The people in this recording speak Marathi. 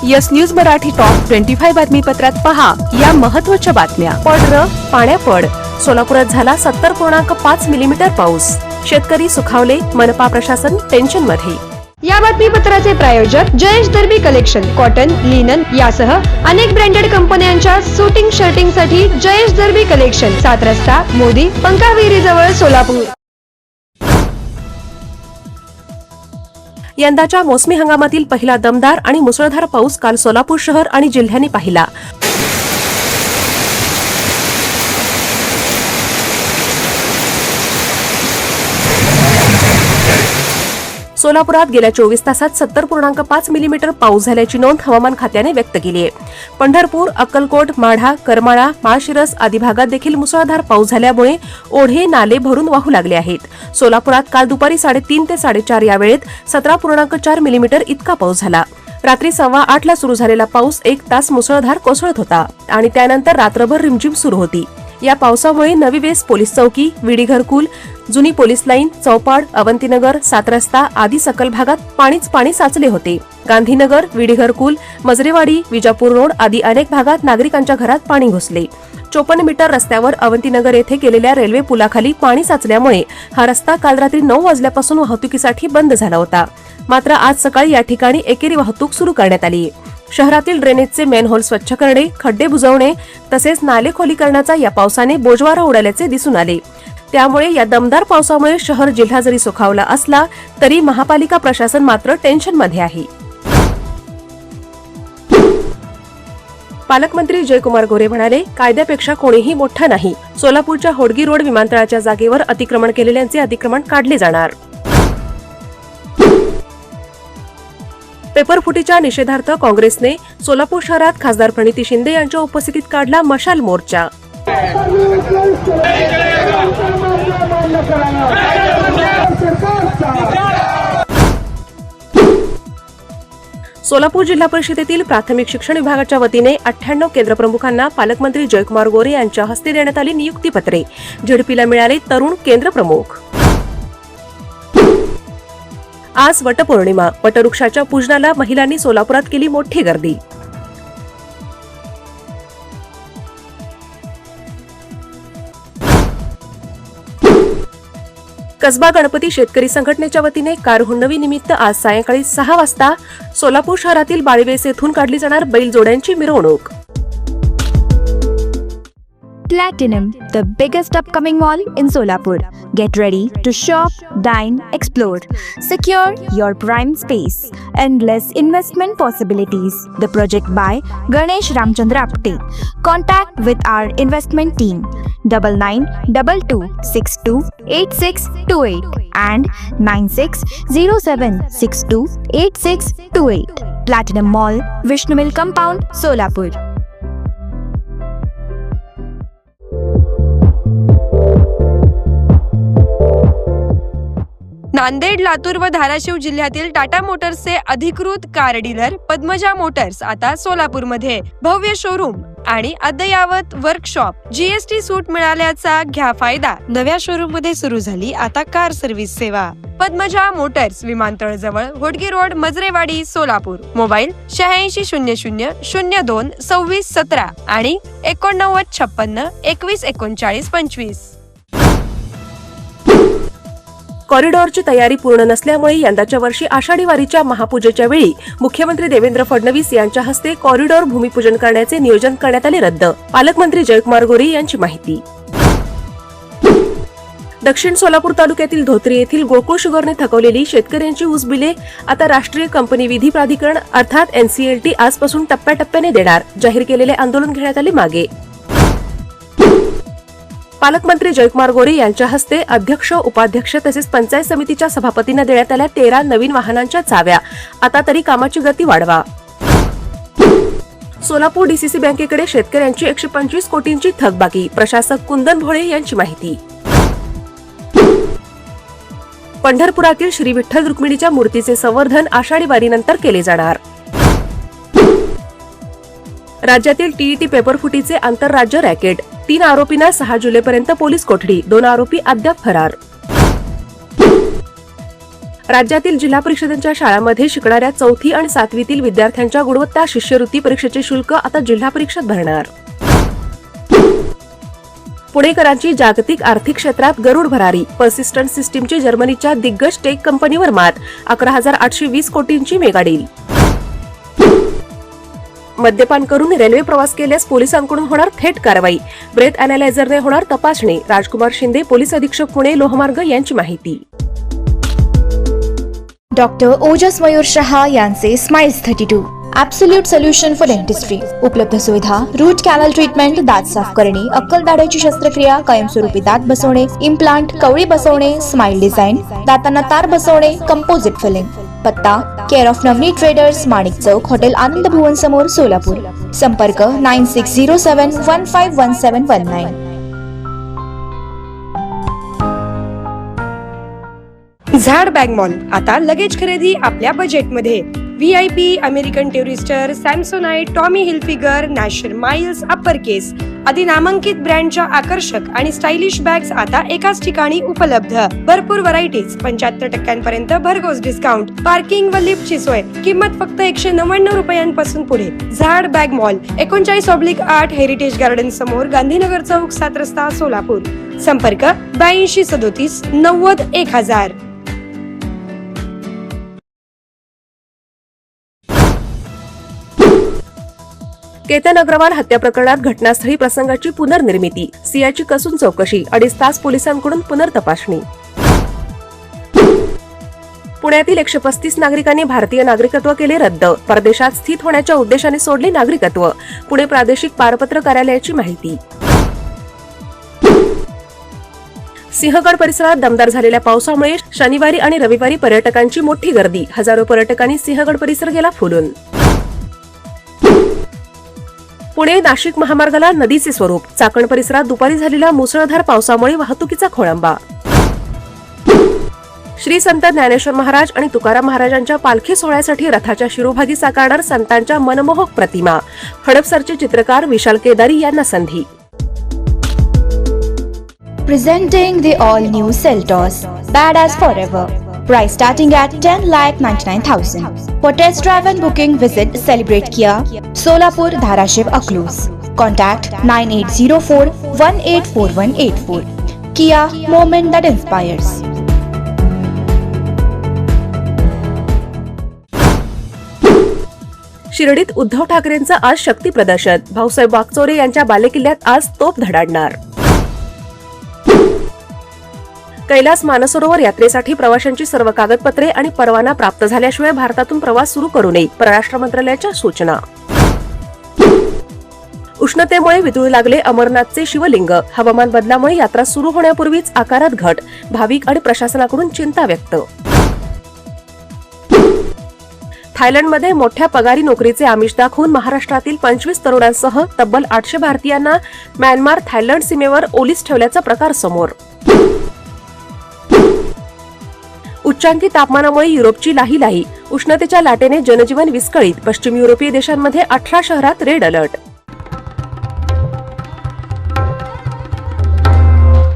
यस न्यूज मराठी टॉप 25 बातमीपत्रात पहा या महत्त्वाच्या बातम्या. पाण्यापड सोलापुरात झाला 70.5 मिलीमीटर पाऊस. शेतकरी सुखावले, मनपा प्रशासन टेन्शन मध्ये. या बातमीपत्राचे प्रायोजक जयेश दर्बी कलेक्शन, कॉटन, लिनन यासह अनेक ब्रँडेड कंपन्यांच्या सुटिंग शर्टिंग साठी जयेश दर्बी कलेक्शन, 7 रस्ता मोदी पंकाविरी जवळ सोलापूर. यंदाच्या मोसमी हंगामातील पहिला दमदार आणि मुसळधार पाऊस काल सोलापूर शहर आणि जिल्ह्यांनी पाहिला. सोलापुरात गेल्या 24 तासात 70.5 मिलीमीटर पाऊस झाल्याची नोंद हवामान खात्याने व्यक्त केली आहे. पंढरपूर, अक्कलकोट, माढा, करमाळा, माळशिरस आदी भागात देखील मुसळधार पाऊस झाल्यामुळे ओढे नाले भरून वाहू लागले आहेत. सोलापुरात काल दुपारी 3:30 ते 4:30 या वेळेत 17.4 मिलीमीटर इतका पाऊस झाला. रात्री 8:15 सुरू झालेला पाऊस 1 तास मुसळधार कोसळत होता आणि त्यानंतर रात्रभर रिमझिम सुरू होती. या पावसामुळे नवी वेस पोलीस चौकी, विडी घरकुल, जुनी पोलीस लाईन, चौपाड, अवंतीनगर, 7 रस्ता आदी सकल भागात पाणी साचले होते. गांधीनगर, विडी घरकुल, मजरेवाडी, विजापूर रोड आदी अनेक भागात नागरिकांच्या घरात पाणी घुसले. 54 मीटर रस्त्यावर अवंतीनगर येथे गेलेल्या रेल्वे पुलाखाली पाणी साचल्यामुळे हा रस्ता काल रात्री 9 वाजल्यापासून वाहतुकीसाठी बंद झाला होता. मात्र आज सकाळी या ठिकाणी एकेरी वाहतूक सुरू करण्यात आली. शहरातील ड्रेनेजचे मेनहोल स्वच्छ करणे, खड्डे बुजवणे तसेच नाले खोलीकरणाचा या पावसाने बोजवारा उडाल्याचे दिसून आले. त्यामुळे या दमदार पावसामुळे शहर जिल्हा जरी सुखावला असला तरी महापालिका प्रशासन मात्र टेन्शन मध्ये आहे. पालकमंत्री जयकुमार गोरे म्हणाले, कायद्यापेक्षा कोणीही मोठा नाही. सोलापूरच्या होडगी रोड विमानतळाच्या जागेवर अतिक्रमण केलेल्यांचे अतिक्रमण काढले जाणार. पेपरफुटीच्या निषेधार्थ काँग्रेसने सोलापूर शहरात खासदार प्रणिती शिंदे यांच्या उपस्थितीत काढला मशाल मोर्चा. सोलापूर जिल्हा परिषदेतील प्राथमिक शिक्षण विभागाच्या वतीने 98 केंद्रप्रमुखांना पालकमंत्री जयकुमार गोरे यांच्या हस्ते देण्यात आली नियुक्तीपत्रे. झेडपीला मिळाले तरुण केंद्रप्रमुख. आज वटपौर्णिमा. वटवृक्षाच्या पूजनाला महिलांनी सोलापुरात केली मोठी गर्दी. कसबा गणपती शेतकरी संघटनेच्या वतीने कार हुंडवी निमित्त आज सायंकाळी 6 वाजता सोलापूर शहरातील बाळीवेस येथून काढली जाणार बैलजोड्यांची मिरवणूक. Platinum, the biggest upcoming mall in Solapur. Get ready to shop, dine, explore. Secure your prime space. Endless investment possibilities. The project by Ganesh Ramchandra Apte. Contact with our investment team 9922628628 and 9607628628. Platinum Mall, Vishnu Mill Compound, Solapur. Nanded, Latur व धाराशिव जिल्ह्यातील टाटा मोटर्सचे अधिकृत कार डीलर पद्मजा मोटर्स आता सोलापूरमध्ये. भव्य शोरूम आणि अद्ययावत वर्कशॉप. जीएसटी सूट मिळाल्याचा घ्या फायदा. नव्या शोरूम मध्ये सुरू झाली आता कार सर्व्हिस सेवा. पद्मजा मोटर्स, विमानतळ जवळ, होडगी रोड, मजरेवाडी, सोलापूर. मोबाईल 8600022617 आणि 8956213925. कॉरिडॉरची तयारी पूर्ण नसल्यामुळे यंदाच्या वर्षी आषाढी वारीच्या महापूजेच्या वेळी मुख्यमंत्री देवेंद्र फडणवीस यांच्या हस्ते कॉरिडॉर भूमिपूजन करण्याचे नियोजन करण्यात आले रद्द. पालकमंत्री जयकुमार गोरे यांची माहिती. दक्षिण सोलापूर तालुक्यातील धोत्री येथील गोकुळ शुगरने थकवलेली शेतकऱ्यांची ऊस बिले आता राष्ट्रीय कंपनी विधी प्राधिकरण अर्थात NCLT आजपासून टप्प्याटप्प्याने देणार. जाहीर केलेले आंदोलन घेण्यात आले मागे. पालकमंत्री जयकुमार गोरे यांच्या हस्ते अध्यक्ष, उपाध्यक्ष तसेच पंचायत समितीच्या सभापतींना देण्यात आल्या 13 नवीन वाहनांच्या चाव्या. आता तरी कामाची गती वाढवा. सोलापूर DCC बँकेकडे शेतकऱ्यांची 125 कोटींची थकबाकी. प्रशासक कुंदन भोळे यांची माहिती. पंढरपुरातील श्री विठ्ठल रुक्मिणीच्या मूर्तीचे संवर्धन आषाढी वारीनंतर केले जाणार. राज्यातील TET पेपरफुटीचे आंतरराज्य रॅकेट. 3 आरोपींना 6 जुलैपर्यंत पोलीस कोठडी. 2 आरोपी अद्याप फरार. राज्यातील जिल्हा परिषदांच्या शाळांमध्ये शिकणाऱ्या 4थी आणि 7वीतील विद्यार्थ्यांच्या गुणवत्ता शिष्यवृत्ती परीक्षेचे शुल्क आता जिल्हा परिषद भरणार. पुणेकरांची जागतिक आर्थिक क्षेत्रात गरुड भरारी. पर्सिस्टंट सिस्टीमची जर्मनीच्या दिग्गज टेक कंपनीवर मात. 11,820 कोटींची मेगा डील. मद्यपान करून रेल्वे प्रवास केल्यास पोलिसांकडून होणार थेट कारवाई. ब्रेथ अॅनालायझरने होणार तपासणी. राजकुमार शिंदे, पोलीस अधीक्षक पुणे लोहमार्ग यांची माहिती. डॉक्टर ओजस मयूर शहा यांचे smiles 32 absolute solution for dentistry. उपलब्ध सुविधा: रूट कॅनल ट्रीटमेंट, दात साफ करणे, अक्कल दाढेची शस्त्रक्रिया, कायमस्वरूपी दात बसवणे, इम्प्लांट, कवळी बसवणे, स्माइल डिझाईन, दातांना तार बसवणे, कंपोजिट फिलिंग. पत्ता: care of Navneet traders, Manik Chowk, hotel Anand Bhuvan समोर, सोलापूर. संपर्क 9607151719. झाड बॅग मॉल आता लगेच खरेदी आपल्या बजेटमध्ये. VIP, American Tourister, Samsonite, Tommy Hilfiger, National Miles, Uppercase आदी नामांकित ब्रँडच्या आकर्षक आणि स्टायलिश बॅग्स आता एकाच ठिकाणी उपलब्ध. भरपूर व्हरायटीज, 75% भरघोस डिस्काउंट, पार्किंग व लिफ्टची सोय. किंमत फक्त 199 रुपयांपासून पुढे. झाड बॅग मॉल 39/8 हेरिटेज गार्डन समोर, गांधीनगर चौक, 7 रस्ता, सोलापूर. संपर्क 8237 90 1000. केतन अग्रवाल हत्या प्रकरणात घटनास्थळी प्रसंगाची पुनर्निर्मिती. सियाची कसून चौकशी. 2.5 तास पोलिसांकडून पुनर्तपासणी. पुण्यातील 135 नागरिकांनी भारतीय नागरिकत्व केले रद्द. परदेशात स्थित होण्याच्या उद्देशाने सोडले नागरिकत्व. पुणे प्रादेशिक पारपत्र कार्यालयाची माहिती. सिंहगड परिसरात दमदार झालेल्या पावसामुळे शनिवारी आणि रविवारी पर्यटकांची मोठी गर्दी. हजारो पर्यटकांनी सिंहगड परिसर गेला फुलून. पुणे नाशिक महामार्गाला नदीचे स्वरूप. चाकण परिसरात दुपारी झालेल्या मुसळधार पावसामुळे वाहतुकीचा खोळंबा. श्री संत ज्ञानेश्वर महाराज आणि तुकाराम महाराजांच्या पालखी सोहळ्यासाठी रथाच्या शिरोभागी साकारणार संतांच्या मनमोहक प्रतिमा. हडपसरचे चित्रकार विशाल केदारी यांना संधी. Presenting the all-new Seltos, badass forever. Price starting at 10,99,000. For test drive and booking, visit Celebrate Kia, Solapur, Dharashiv, Aklus. Contact 9804-184184. Kia, moment that inspires. शिर्डीत उद्धव ठाकरेंचं आज शक्ती प्रदर्शन. भाऊसाहेब वागचौरे यांच्या बालेकिल्ल्यात आज तोफ धडाडणार. कैलास मानसरोवर यात्रेसाठी प्रवाशांची सर्व कागदपत्रे आणि परवाना प्राप्त झाल्याशिवाय भारतातून प्रवास सुरू करू नये. परराष्ट्र मंत्रालयाच्या सूचना. उष्णतेमुळे वितळू लागले अमरनाथचे शिवलिंग. हवामान बदलामुळे यात्रा सुरू होण्यापूर्वीच आकारात घट. भाविक आणि प्रशासनाकडून चिंता व्यक्त. थायलंडमध्ये मोठ्या पगारी नोकरीचे आमिष दाखवून महाराष्ट्रातील 25 तरुणांसह तब्बल 800 भारतीयांना म्यानमार थायलंड सीमेवर ओलीस ठेवल्याचा प्रकार समोर. उच्चांकी तापमानामुळे युरोपची लाहीलाही. उष्णतेच्या लाटेने जनजीवन विस्कळीत. पश्चिम युरोपीय देशांमध्ये 18 शहरात रेड अलर्ट.